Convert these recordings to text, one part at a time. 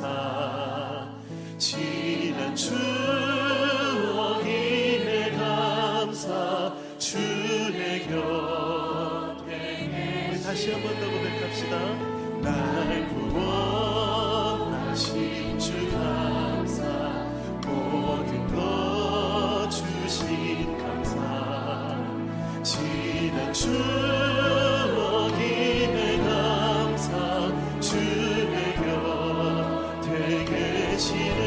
감사 지난 추억임에 감사 주의 곁에 우리 다시 한 번 더 고백합시다. 날 구원하신 주 감사 모든 것 주신 감사 지난 추억임에 감사 주의 곁에 계시네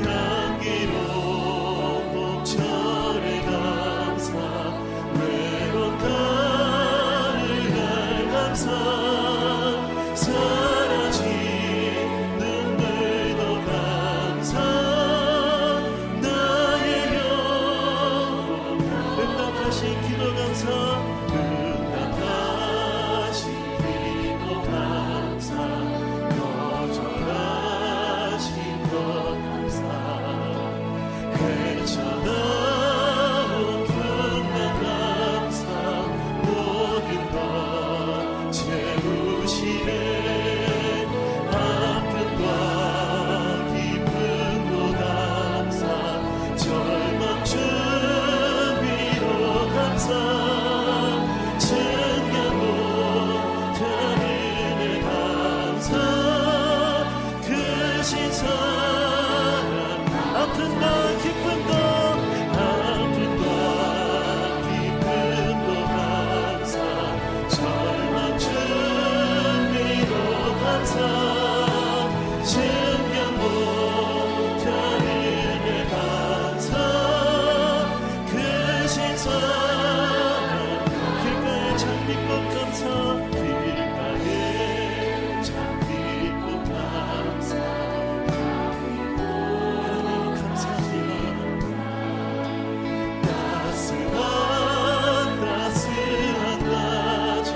향기로운 봄철의 감사 외로운 가을 날 감사 사라진 눈물도 감사 나의 영혼 응답하신 기도 감사 응답하신 기도 감사 거절하신 것 감사 헤쳐나온 풍랑 감사 모든 것 채우시네 아픔과 기쁨도 감사 절망 중 위로 감사 증명 못한 은혜 감사 크신 사랑 아픔과 기쁨도 감사 절망 중 위로 감사 증명 못한 은혜 감사 크신 사랑 길가에 장미꽃 감사 길가에 장미꽃 감사 하나님 감사합니다. 따스한 나죠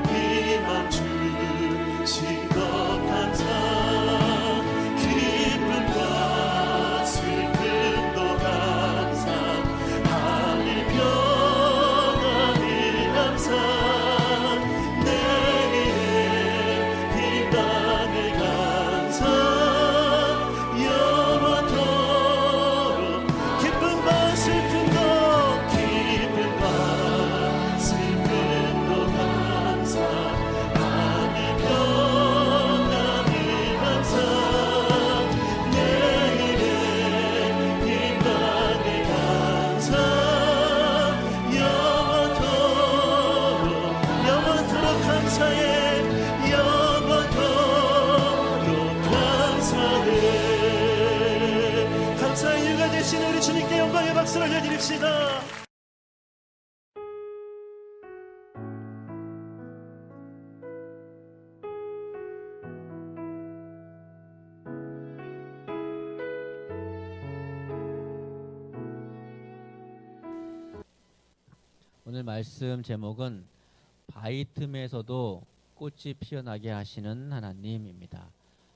희망 주신 것 감사 기쁨과 슬픔도 감사 하늘 평안을 감사 내일의 희망을 감사 영원토록 기쁨과 슬픔도 감사 하늘 평안을 감사 내일의 희망을 감사 영원토록 감사해 영원토록 감사해 감사의 이유가 되신 우리 주님께 영광의 박수를 올려드립시다. 오늘 말씀 제목은 바위 틈에서도 꽃이 피어나게 하시는 하나님입니다.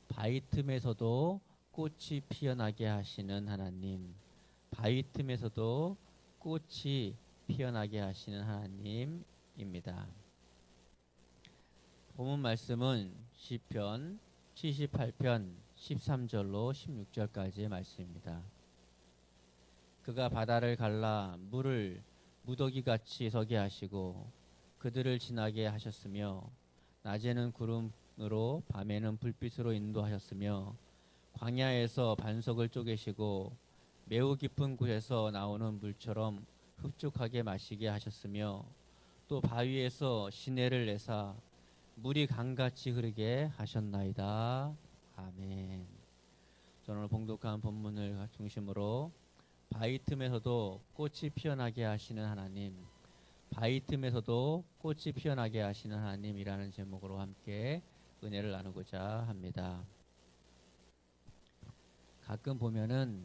바위 틈에서도 꽃이 피어나게 하시는 하나님, 바위 틈에서도 꽃이 피어나게 하시는 하나님입니다. 본문 말씀은 시편 78편 13절로 16절까지의 말씀입니다. 그가 바다를 갈라 물을 무더기같이 서게 하시고 그들을 지나게 하셨으며 낮에는 구름으로 밤에는 불빛으로 인도하셨으며 광야에서 반석을 쪼개시고 매우 깊은 곳에서 나오는 물처럼 흡족하게 마시게 하셨으며 또 바위에서 시내를 내사 물이 강같이 흐르게 하셨나이다. 아멘. 저는 오늘 봉독한 본문을 중심으로 바위 틈에서도 꽃이 피어나게 하시는 하나님, 바위 틈에서도 꽃이 피어나게 하시는 하나님이라는 제목으로 함께 은혜를 나누고자 합니다. 가끔 보면은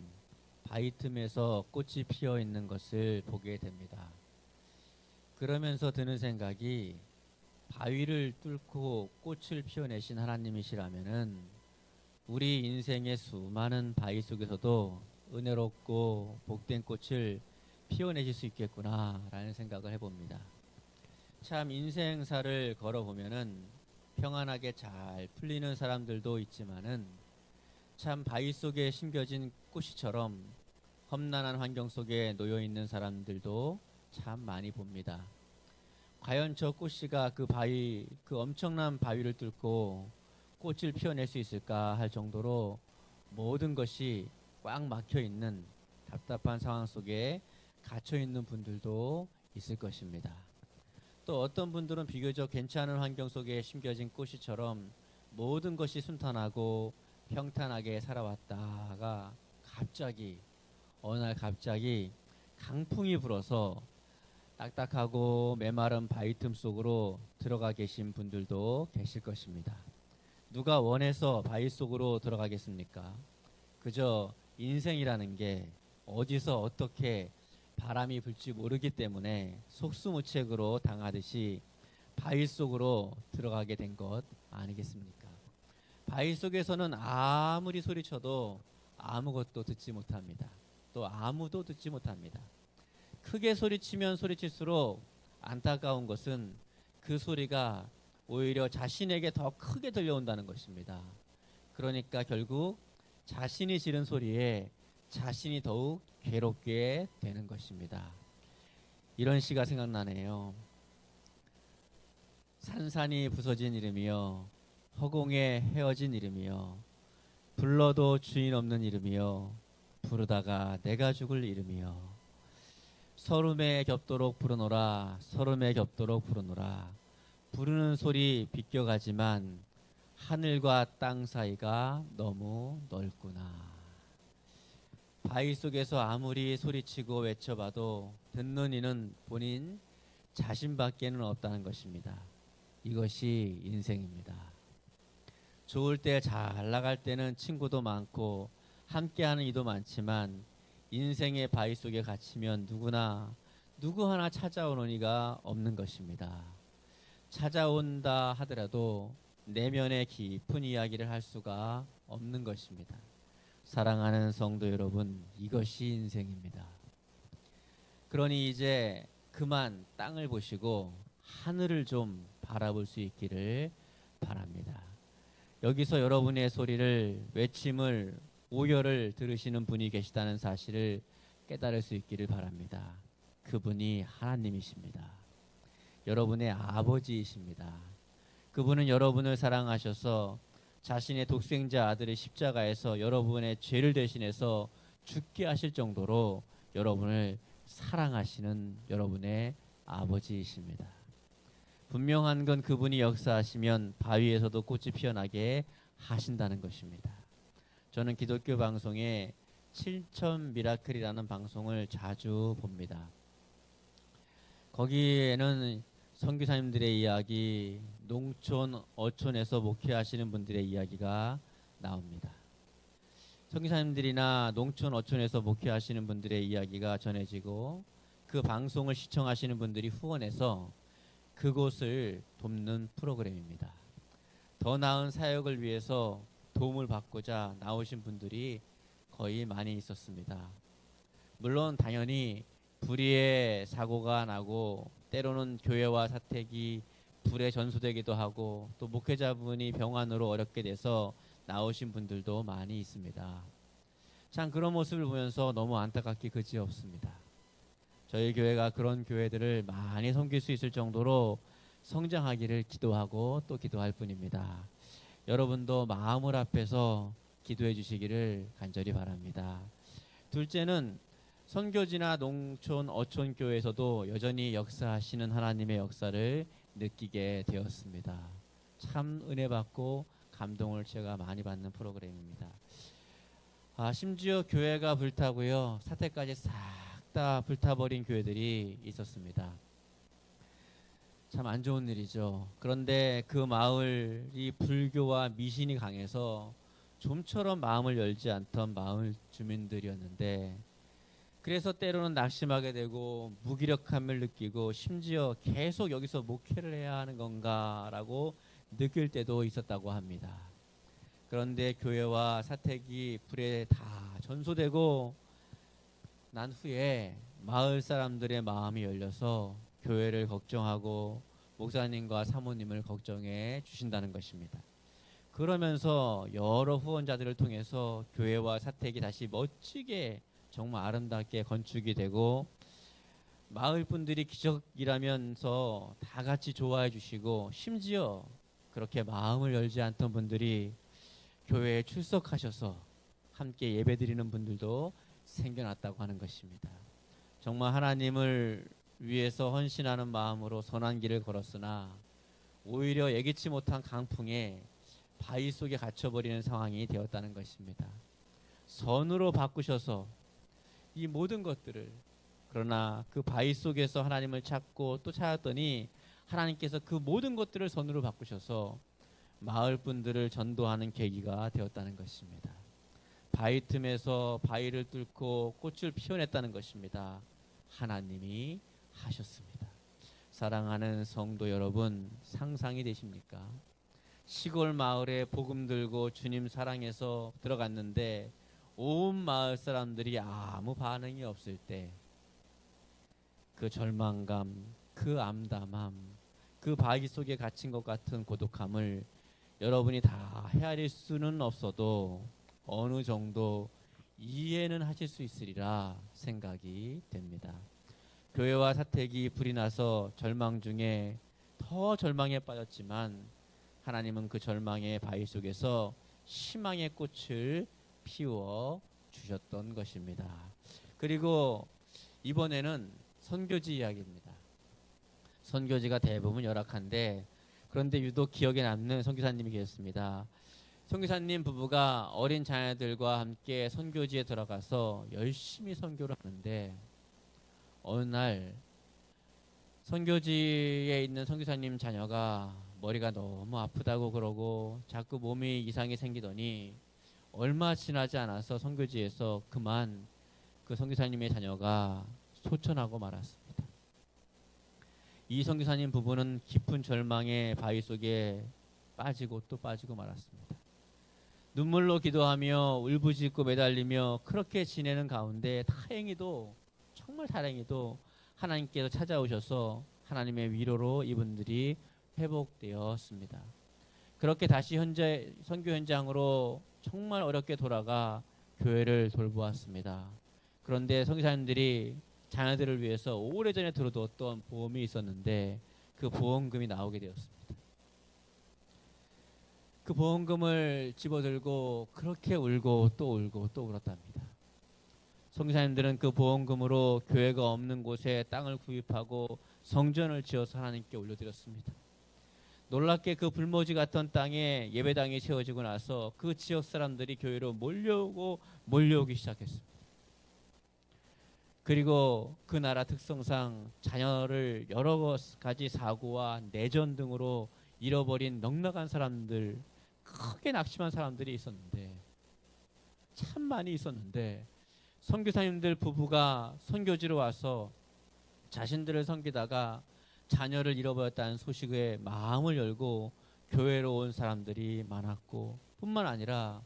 바위 틈에서 꽃이 피어 있는 것을 보게 됩니다. 그러면서 드는 생각이 바위를 뚫고 꽃을 피워내신 하나님이시라면은 우리 인생의 수많은 바위 속에서도 은혜롭고 복된 꽃을 피워내실 수 있겠구나 라는 생각을 해봅니다. 참 인생사를 걸어보면은 평안하게 잘 풀리는 사람들도 있지만은 참 바위 속에 심겨진 꽃이처럼 험난한 환경 속에 놓여 있는 사람들도 참 많이 봅니다. 과연 저 꽃씨가 그 엄청난 바위를 뚫고 꽃을 피워낼 수 있을까 할 정도로 모든 것이 꽉 막혀 있는 답답한 상황 속에 갇혀 있는 분들도 있을 것입니다. 또 어떤 분들은 비교적 괜찮은 환경 속에 심겨진 꽃이처럼 모든 것이 순탄하고 평탄하게 살아왔다가 어느 날 갑자기 강풍이 불어서 딱딱하고 메마른 바위 틈 속으로 들어가 계신 분들도 계실 것입니다. 누가 원해서 바위 속으로 들어가겠습니까? 그저 인생이라는 게 어디서 어떻게 바람이 불지 모르기 때문에 속수무책으로 당하듯이 바위 속으로 들어가게 된 것 아니겠습니까? 바위 속에서는 아무리 소리쳐도 아무것도 듣지 못합니다. 또 아무도 듣지 못합니다. 크게 소리치면 소리칠수록 안타까운 것은 그 소리가 오히려 자신에게 더 크게 들려온다는 것입니다. 그러니까 결국 자신이 지른 소리에 자신이 더욱 괴롭게 되는 것입니다. 이런 시가 생각나네요. 산산이 부서진 이름이여, 허공에 헤어진 이름이여, 불러도 주인 없는 이름이여, 부르다가 내가 죽을 이름이여. 서름에 겹도록 부르노라, 서름에 겹도록 부르노라. 부르는 소리 비껴가지만 하늘과 땅 사이가 너무 넓구나. 바위 속에서 아무리 소리치고 외쳐봐도 듣는 이는 본인 자신밖에는 없다는 것입니다. 이것이 인생입니다. 좋을 때 잘 나갈 때는 친구도 많고 함께하는 이도 많지만 인생의 바위 속에 갇히면 누구 하나 찾아오는 이가 없는 것입니다. 찾아온다 하더라도 내면의 깊은 이야기를 할 수가 없는 것입니다. 사랑하는 성도 여러분, 이것이 인생입니다. 그러니 이제 그만 땅을 보시고 하늘을 좀 바라볼 수 있기를 바랍니다. 여기서 여러분의 소리를, 외침을, 오열을 들으시는 분이 계시다는 사실을 깨달을 수 있기를 바랍니다. 그분이 하나님이십니다. 여러분의 아버지이십니다. 그분은 여러분을 사랑하셔서 자신의 독생자 아들의 십자가에서 여러분의 죄를 대신해서 죽게 하실 정도로 여러분을 사랑하시는 여러분의 아버지이십니다. 분명한 건 그분이 역사하시면 바위에서도 꽃이 피어나게 하신다는 것입니다. 저는 기독교 방송에 7천 미라클이라는 방송을 자주 봅니다. 거기에는 선교사님들의 이야기, 농촌, 어촌에서 목회하시는 분들의 이야기가 나옵니다. 선교사님들이나 농촌, 어촌에서 목회하시는 분들의 이야기가 전해지고 그 방송을 시청하시는 분들이 후원해서 그곳을 돕는 프로그램입니다. 더 나은 사역을 위해서 도움을 받고자 나오신 분들이 거의 많이 있었습니다. 물론 당연히 불의의 사고가 나고 때로는 교회와 사택이 불에 전소되기도 하고 또 목회자분이 병환으로 어렵게 돼서 나오신 분들도 많이 있습니다. 참 그런 모습을 보면서 너무 안타깝기 그지없습니다. 저희 교회가 그런 교회들을 많이 섬길 수 있을 정도로 성장하기를 기도하고 또 기도할 뿐입니다. 여러분도 마음을 합해서 기도해 주시기를 간절히 바랍니다. 둘째는 선교지나 농촌, 어촌 교회에서도 여전히 역사하시는 하나님의 역사를 느끼게 되었습니다. 참 은혜 받고 감동을 제가 많이 받는 프로그램입니다. 심지어 교회가 불타고요, 사태까지 싹 다 불타버린 교회들이 있었습니다. 참 안 좋은 일이죠. 그런데 그 마을이 불교와 미신이 강해서 좀처럼 마음을 열지 않던 마을 주민들이었는데, 그래서 때로는 낙심하게 되고 무기력함을 느끼고 심지어 계속 여기서 목회를 해야 하는 건가라고 느낄 때도 있었다고 합니다. 그런데 교회와 사택이 불에 다 전소되고 난 후에 마을 사람들의 마음이 열려서 교회를 걱정하고 목사님과 사모님을 걱정해 주신다는 것입니다. 그러면서 여러 후원자들을 통해서 교회와 사택이 다시 멋지게 정말 아름답게 건축이 되고 마을 분들이 기적이라면서 다 같이 좋아해 주시고 심지어 그렇게 마음을 열지 않던 분들이 교회에 출석하셔서 함께 예배드리는 분들도 생겨났다고 하는 것입니다. 정말 하나님을 위해서 헌신하는 마음으로 선한 길을 걸었으나 오히려 예기치 못한 강풍에 바위 속에 갇혀버리는 상황이 되었다는 것입니다. 선으로 바꾸셔서 이 모든 것들을, 그러나 그 바위 속에서 하나님을 찾고 또 찾았더니 하나님께서 그 모든 것들을 선으로 바꾸셔서 마을 분들을 전도하는 계기가 되었다는 것입니다. 바위 틈에서 바위를 뚫고 꽃을 피워냈다는 것입니다. 하나님이 하셨습니다. 사랑하는 성도 여러분, 상상이 되십니까? 시골 마을에 복음 들고 주님 사랑해서 들어갔는데 온 마을 사람들이 아무 반응이 없을 때 그 절망감, 그 암담함, 그 바위 속에 갇힌 것 같은 고독함을 여러분이 다 헤아릴 수는 없어도 어느 정도 이해는 하실 수 있으리라 생각이 됩니다. 교회와 사택이 불이 나서 절망 중에 더 절망에 빠졌지만 하나님은 그 절망의 바위 속에서 희망의 꽃을 피워 주셨던 것입니다. 그리고 이번에는 선교지 이야기입니다. 선교지가 대부분 열악한데 그런데 유독 기억에 남는 선교사님이 계셨습니다. 선교사님 부부가 어린 자녀들과 함께 선교지에 들어가서 열심히 선교를 하는데 어느 날 선교지에 있는 선교사님 자녀가 머리가 너무 아프다고 그러고 자꾸 몸이 이상이 생기더니 얼마 지나지 않아서 선교지에서 그만 그 선교사님의 자녀가 소천하고 말았습니다. 이 선교사님 부부는 깊은 절망의 바위 속에 빠지고 또 빠지고 말았습니다. 눈물로 기도하며 울부짖고 매달리며 그렇게 지내는 가운데 다행히도 정말 다행히도 하나님께서 찾아오셔서 하나님의 위로로 이분들이 회복되었습니다. 그렇게 다시 선교 현장으로 정말 어렵게 돌아가 교회를 돌보았습니다. 그런데 선교사님들이 자녀들을 위해서 오래전에 들어두었던 보험이 있었는데 그 보험금이 나오게 되었습니다. 그 보험금을 집어들고 그렇게 울고 또 울고 또 울었답니다. 선교사님들은 그 보험금으로 교회가 없는 곳에 땅을 구입하고 성전을 지어서 하나님께 올려드렸습니다. 놀랍게 그 불모지 같던 땅에 예배당이 세워지고 나서 그 지역 사람들이 교회로 몰려오기 시작했습니다. 그리고 그 나라 특성상 자녀를 여러 가지 사고와 내전 등으로 잃어버린 넉넉한 사람들, 크게 낙심한 사람들이 있었는데 참 많이 있었는데 선교사님들 부부가 선교지로 와서 자신들을 섬기다가 자녀를 잃어버렸다는 소식에 마음을 열고 교회로 온 사람들이 많았고 뿐만 아니라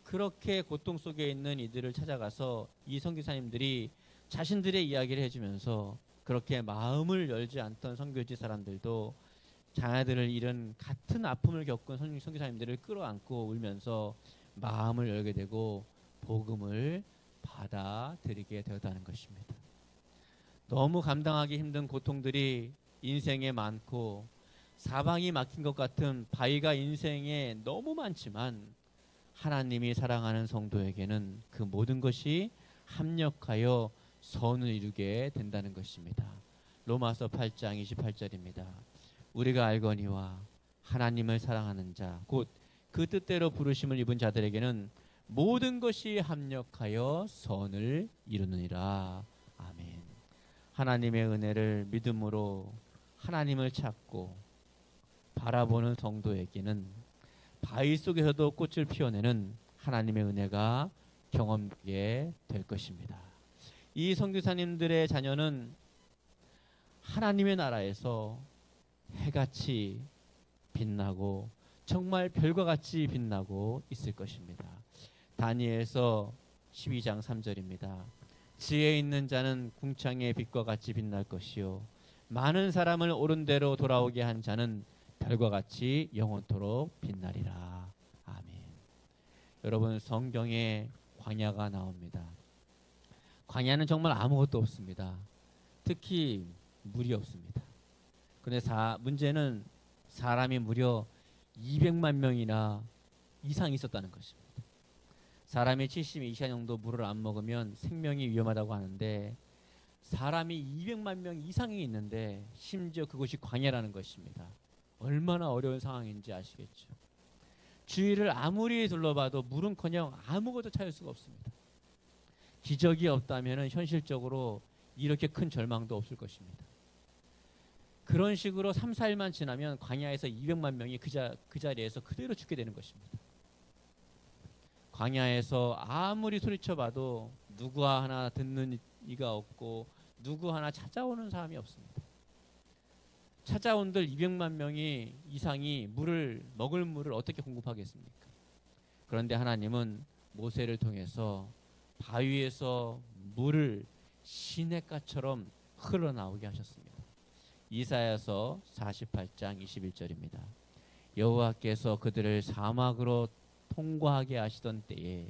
그렇게 고통 속에 있는 이들을 찾아가서 이 선교사님들이 자신들의 이야기를 해주면서 그렇게 마음을 열지 않던 선교지 사람들도 자녀들을 잃은 같은 아픔을 겪은 선교사님들을 끌어안고 울면서 마음을 열게 되고 복음을 받아들이게 되었다는 것입니다. 너무 감당하기 힘든 고통들이 인생에 많고 사방이 막힌 것 같은 바위가 인생에 너무 많지만 하나님이 사랑하는 성도에게는 그 모든 것이 합력하여 선을 이루게 된다는 것입니다. 로마서 8장 28절입니다. 우리가 알거니와 하나님을 사랑하는 자 곧 그 뜻대로 부르심을 입은 자들에게는 모든 것이 합력하여 선을 이루느니라. 아멘. 하나님의 은혜를 믿음으로 하나님을 찾고 바라보는 성도에게는 바위 속에서도 꽃을 피워내는 하나님의 은혜가 경험되게 될 것입니다. 이 선교사님들의 자녀는 하나님의 나라에서 해같이 빛나고 정말 별과 같이 빛나고 있을 것입니다. 다니엘서 12장 3절입니다. 지혜 있는 자는 궁창의 빛과 같이 빛날 것이요 많은 사람을 옳은 대로 돌아오게 한 자는 별과 같이 영원토록 빛나리라. 아멘. 여러분, 성경에 광야가 나옵니다. 광야는 정말 아무것도 없습니다. 특히 물이 없습니다. 그런데 문제는 사람이 무려 200만 명이나 이상 있었다는 것입니다. 사람이 70 이하 정도 물을 안 먹으면 생명이 위험하다고 하는데 사람이 200만 명 이상이 있는데 심지어 그곳이 광야라는 것입니다. 얼마나 어려운 상황인지 아시겠죠. 주위를 아무리 둘러봐도 물은커녕 아무것도 찾을 수가 없습니다. 기적이 없다면 현실적으로 이렇게 큰 절망도 없을 것입니다. 그런 식으로 3, 4일만 지나면 광야에서 200만 명이 그 자리에서 그대로 죽게 되는 것입니다. 광야에서 아무리 소리쳐봐도 누구 하나 듣는 이가 없고 누구 하나 찾아오는 사람이 없습니다. 찾아온들 200만 명이 이상이 먹을 물을 어떻게 공급하겠습니까? 그런데 하나님은 모세를 통해서 바위에서 물을 시냇가처럼 흘러나오게 하셨습니다. 이사야서 48장 21절입니다. 여호와께서 그들을 사막으로 통과하게 하시던 때에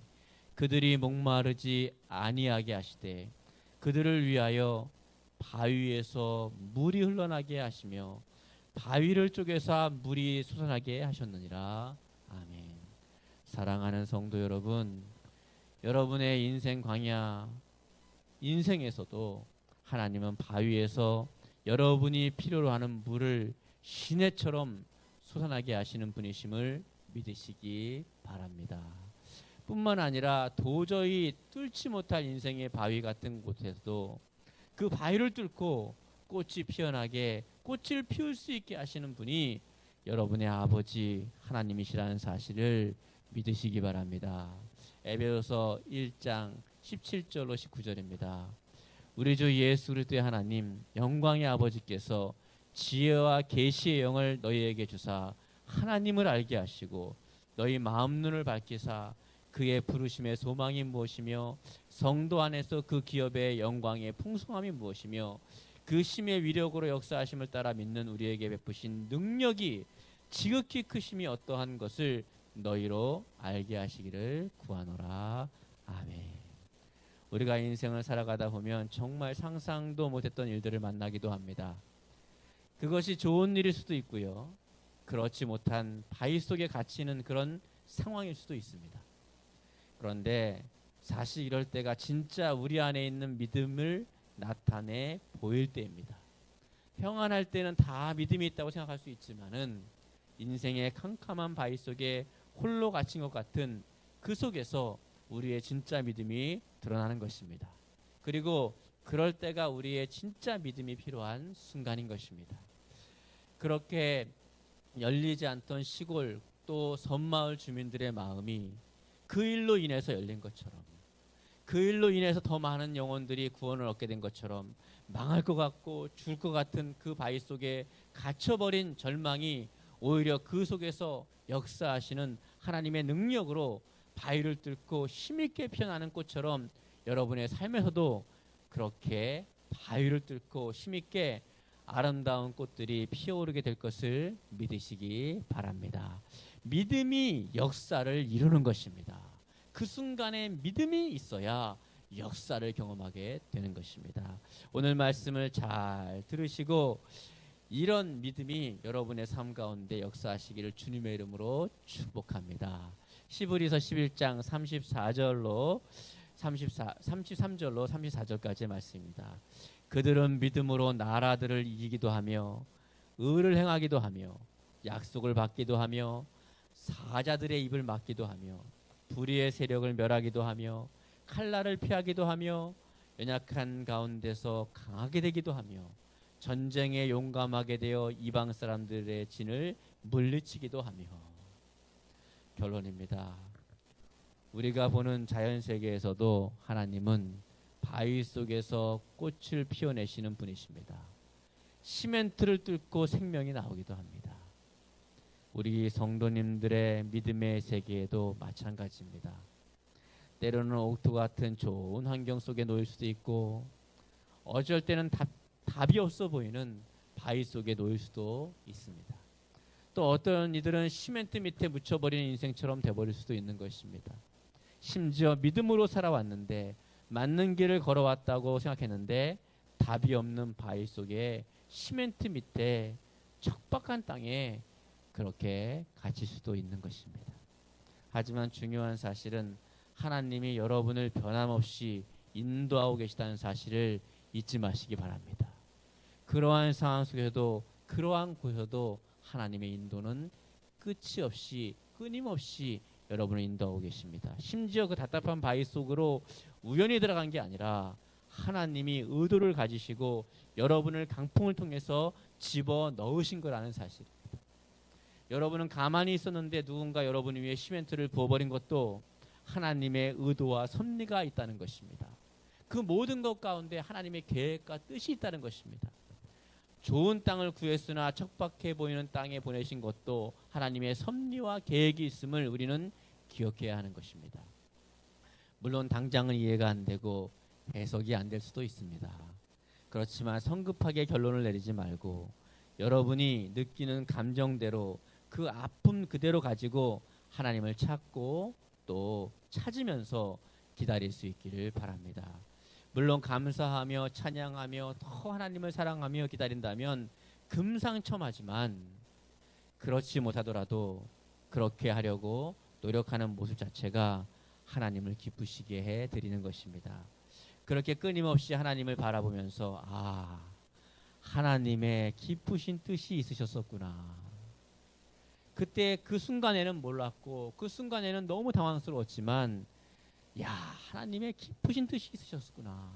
그들이 목마르지 아니하게 하시되 그들을 위하여 바위에서 물이 흘러나게 하시며 바위를 쪼개서 물이 솟아나게 하셨느니라. 아멘. 사랑하는 성도 여러분, 여러분의 인생 광야 인생에서도 하나님은 바위에서 여러분이 필요로 하는 물을 시내처럼 솟아나게 하시는 분이심을 믿으시기 바랍니다. 뿐만 아니라 도저히 뚫지 못할 인생의 바위 같은 곳에서도 그 바위를 뚫고 꽃이 피어나게 꽃을 피울 수 있게 하시는 분이 여러분의 아버지 하나님이시라는 사실을 믿으시기 바랍니다. 에베소서 1장 17절로 19절입니다. 우리 주 예수 그리스도의 하나님 영광의 아버지께서 지혜와 계시의 영을 너희에게 주사 하나님을 알게 하시고 너희 마음 눈을 밝히사 그의 부르심의 소망이 무엇이며 성도 안에서 그 기업의 영광의 풍성함이 무엇이며 그 심의 위력으로 역사하심을 따라 믿는 우리에게 베푸신 능력이 지극히 크심이 어떠한 것을 너희로 알게 하시기를 구하노라. 아멘. 우리가 인생을 살아가다 보면 정말 상상도 못했던 일들을 만나기도 합니다. 그것이 좋은 일일 수도 있고요. 그렇지 못한 바위 속에 갇히는 그런 상황일 수도 있습니다. 그런데 사실 이럴 때가 진짜 우리 안에 있는 믿음을 나타내 보일 때입니다. 평안할 때는 다 믿음이 있다고 생각할 수 있지만은 인생의 캄캄한 바위 속에 홀로 갇힌 것 같은 그 속에서 우리의 진짜 믿음이 드러나는 것입니다. 그리고 그럴 때가 우리의 진짜 믿음이 필요한 순간인 것입니다. 그렇게 열리지 않던 시골 또 섬마을 주민들의 마음이 그 일로 인해서 열린 것처럼, 그 일로 인해서 더 많은 영혼들이 구원을 얻게 된 것처럼 망할 것 같고 죽을 것 같은 그 바위 속에 갇혀버린 절망이 오히려 그 속에서 역사하시는 하나님의 능력으로 바위를 뚫고 힘있게 피어나는 꽃처럼 여러분의 삶에서도 그렇게 바위를 뚫고 힘있게 아름다운 꽃들이 피어오르게 될 것을 믿으시기 바랍니다. 믿음이 역사를 이루는 것입니다. 그 순간에 믿음이 있어야 역사를 경험하게 되는 것입니다. 오늘 말씀을 잘 들으시고 이런 믿음이 여러분의 삶 가운데 역사하시기를 주님의 이름으로 축복합니다. 시브리서 11장 33절로 34절까지의 말씀입니다. 그들은 믿음으로 나라들을 이기기도 하며 의를 행하기도 하며 약속을 받기도 하며 사자들의 입을 막기도 하며 불의의 세력을 멸하기도 하며 칼날을 피하기도 하며 연약한 가운데서 강하게 되기도 하며 전쟁에 용감하게 되어 이방 사람들의 진을 물리치기도 하며. 결론입니다. 우리가 보는 자연 세계에서도 하나님은 바위 속에서 꽃을 피워내시는 분이십니다. 시멘트를 뚫고 생명이 나오기도 합니다. 우리 성도님들의 믿음의 세계에도 마찬가지입니다. 때로는 옥토 같은 좋은 환경 속에 놓일 수도 있고 어쩔 때는 답이 없어 보이는 바위 속에 놓일 수도 있습니다. 또 어떤 이들은 시멘트 밑에 묻혀버리는 인생처럼 돼버릴 수도 있는 것입니다. 심지어 믿음으로 살아왔는데 맞는 길을 걸어왔다고 생각했는데 답이 없는 바위 속에 시멘트 밑에 척박한 땅에 그렇게 갇힐 수도 있는 것입니다. 하지만 중요한 사실은 하나님이 여러분을 변함없이 인도하고 계시다는 사실을 잊지 마시기 바랍니다. 그러한 상황 속에서도 그러한 곳에서도 하나님의 인도는 끝이 없이 끊임없이 여러분을 인도하고 계십니다. 심지어 그 답답한 바위 속으로 우연히 들어간 게 아니라 하나님이 의도를 가지시고 여러분을 강풍을 통해서 집어 넣으신 거라는 사실입니다. 여러분은 가만히 있었는데 누군가 여러분 위에 시멘트를 부어버린 것도 하나님의 의도와 섭리가 있다는 것입니다. 그 모든 것 가운데 하나님의 계획과 뜻이 있다는 것입니다. 좋은 땅을 구했으나 척박해 보이는 땅에 보내신 것도 하나님의 섭리와 계획이 있음을 우리는 기억해야 하는 것입니다. 물론 당장은 이해가 안 되고 해석이 안 될 수도 있습니다. 그렇지만 성급하게 결론을 내리지 말고 여러분이 느끼는 감정대로 그 아픔 그대로 가지고 하나님을 찾고 또 찾으면서 기다릴 수 있기를 바랍니다. 물론 감사하며 찬양하며 더 하나님을 사랑하며 기다린다면 금상첨화지만 그렇지 못하더라도 그렇게 하려고 노력하는 모습 자체가 하나님을 기쁘시게 해드리는 것입니다. 그렇게 끊임없이 하나님을 바라보면서 하나님의 기쁘신 뜻이 있으셨었구나. 그때 그 순간에는 몰랐고 그 순간에는 너무 당황스러웠지만 하나님의 기쁘신 뜻이 있으셨구나.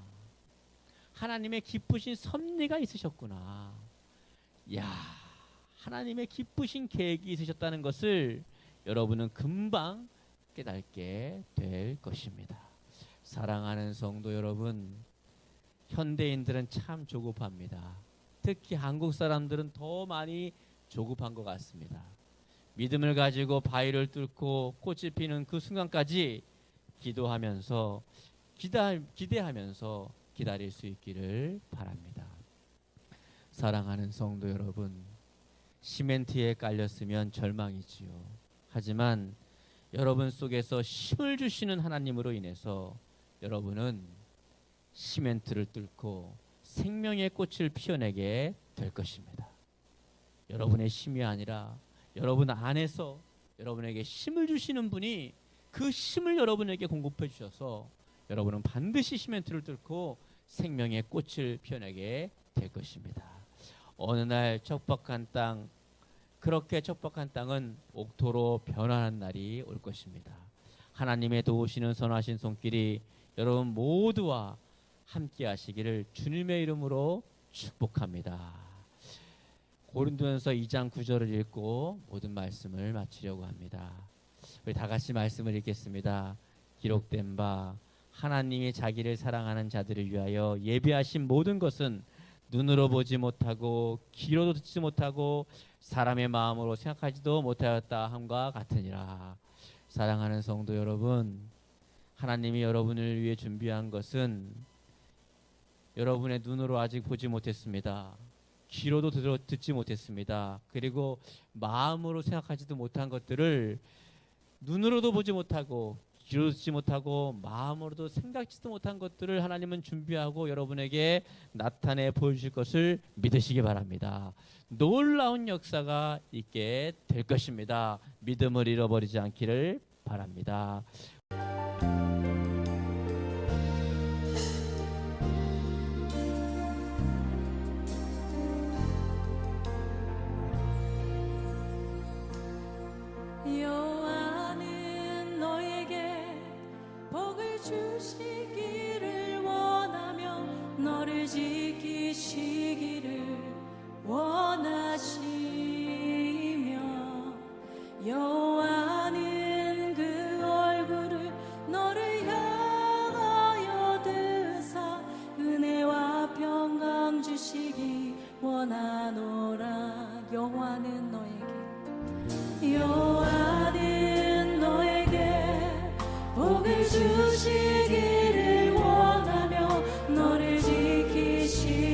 하나님의 기쁘신 섭리가 있으셨구나. 하나님의 기쁘신 계획이 있으셨다는 것을 여러분은 금방 깨닫게 될 것입니다. 사랑하는 성도 여러분, 현대인들은 참 조급합니다. 특히 한국 사람들은 더 많이 조급한 것 같습니다. 믿음을 가지고 바위를 뚫고 꽃이 피는 그 순간까지 기도하면서 기대하면서 기다릴 수 있기를 바랍니다. 사랑하는 성도 여러분, 시멘트에 깔렸으면 절망이지요. 하지만 여러분 속에서 힘을 주시는 하나님으로 인해서 여러분은 시멘트를 뚫고 생명의 꽃을 피워내게 될 것입니다. 여러분의 힘이 아니라 여러분 안에서 여러분에게 힘을 주시는 분이 그 힘을 여러분에게 공급해 주셔서 여러분은 반드시 시멘트를 뚫고 생명의 꽃을 피워내게 될 것입니다. 어느 날 척박한 땅, 그렇게 척박한 땅은 옥토로 변화하는 날이 올 것입니다. 하나님의 도우시는 선하신 손길이 여러분 모두와 함께 하시기를 주님의 이름으로 축복합니다. 고린도전서 2장 9절을 읽고 모든 말씀을 마치려고 합니다. 우리 다 같이 말씀을 읽겠습니다. 기록된 바 하나님이 자기를 사랑하는 자들을 위하여 예비하신 모든 것은 눈으로 보지 못하고 귀로도 듣지 못하고 사람의 마음으로 생각하지도 못하였다 함과 같으니라. 사랑하는 성도 여러분, 하나님이 여러분을 위해 준비한 것은 여러분의 눈으로 아직 보지 못했습니다. 귀로도 듣지 못했습니다. 그리고 마음으로 생각하지도 못한 것들을 눈으로도 보지 못하고 귀로 듣지 못하고 마음으로도 생각지도 못한 것들을 하나님은 준비하고 여러분에게 나타내 보여주실 것을 믿으시기 바랍니다. 놀라운 역사가 있게 될 것입니다. 믿음을 잃어버리지 않기를 바랍니다. 여호와는 너에게 복을 주시기를 원하며 너를 지키시기를 원하시며 여호와는 그 얼굴을 너를 향하여 드사 은혜와 평강 주시기 원하노라. 여호와는 너에게 복을 주시기를 원하며 너를 지키시기를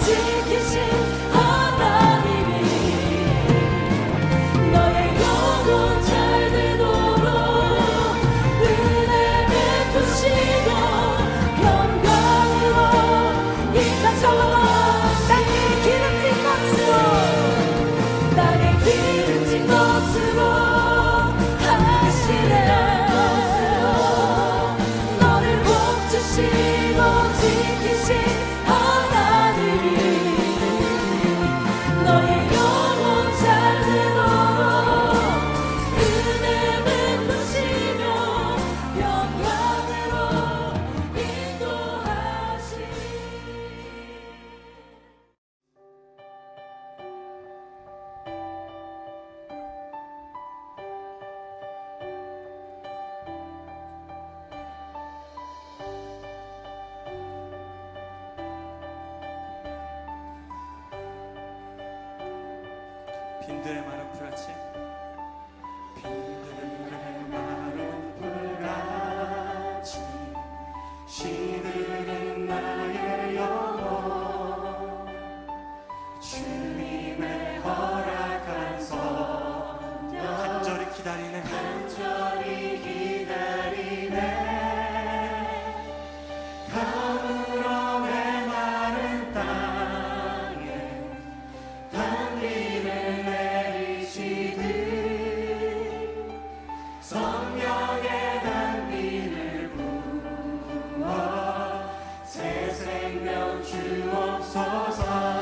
지키신 하나님이 너의 영혼 잘 되도록 은혜 베푸시며 평강으로 이 땅 살아와 땅에 기름진 것으로 땅에 기름진 것으로 하시네 너를 복주시고 지키신 하나님이 너의 영혼 잘 되도록 은혜 베푸시며 평강으로 인도하시네 빈들의 마른 풀아치